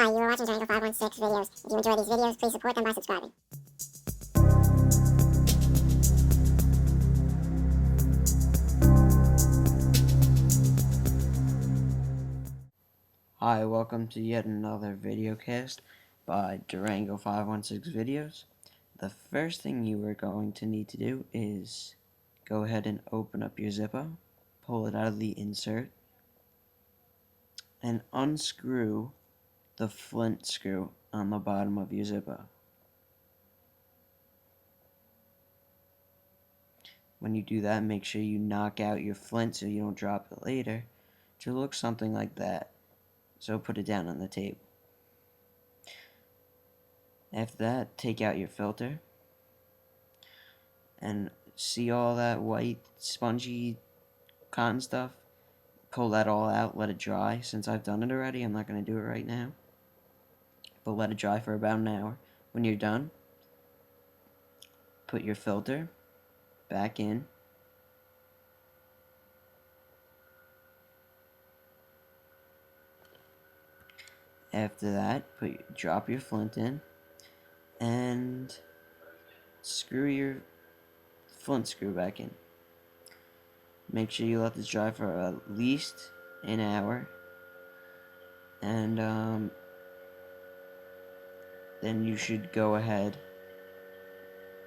Hi, you are watching Triangle 516 videos. If you enjoy these videos, please support them by subscribing. Hi, welcome to yet another video cast by Durango 516 videos. The first thing you are going to need to do is go ahead and open up your Zippo, pull it out of the insert, and unscrew the flint screw on the bottom of your Zippo. When you do that, make sure you knock out your flint so you don't drop it later. It should look something like that. So put it down on the table. After that, take out your filter and see all that white spongy cotton stuff. Pull that all out, let it dry. Since I've done it already, I'm not going to do it right now, but let it dry for about an hour. When you're done, put your filter back in. After that, drop your flint in and screw your flint screw back in. Make sure you let this dry for at least an hour, and then you should go ahead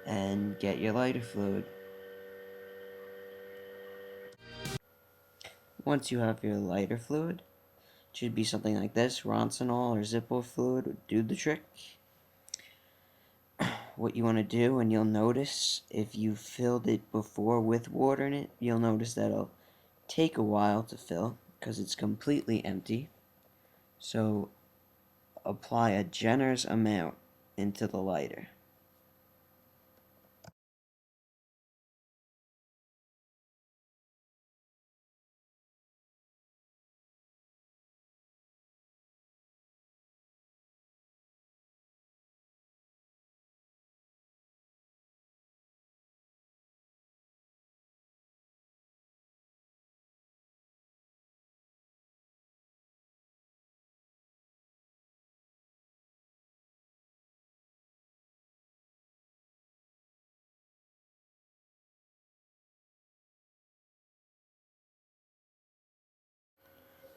and get your lighter fluid. Once you have your lighter fluid, it should be something like this. Ronsonol or Zippo fluid would do the trick. What you want to do, and you'll notice if you filled it before with water in it, you'll notice that it'll take a while to fill because it's completely empty. So apply a generous amount into the lighter.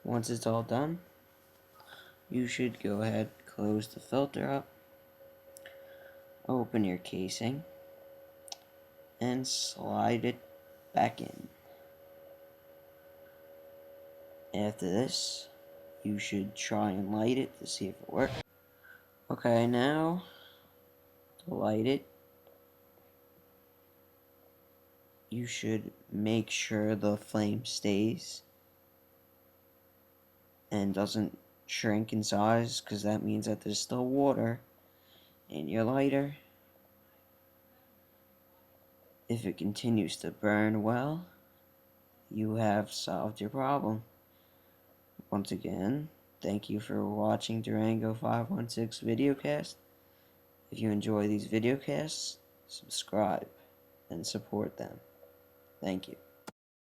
Once it's all done, you should go ahead, close the filter up, open your casing, and slide it back in. After this, you should try and light it to see if it works. Okay, now to light it, you should make sure the flame stays and doesn't shrink in size, because that means that there's still water in your lighter. If it continues to burn well, you have solved your problem. Once again, thank you for watching Durango 516 videocast. If you enjoy these videocasts, subscribe and support them. Thank you.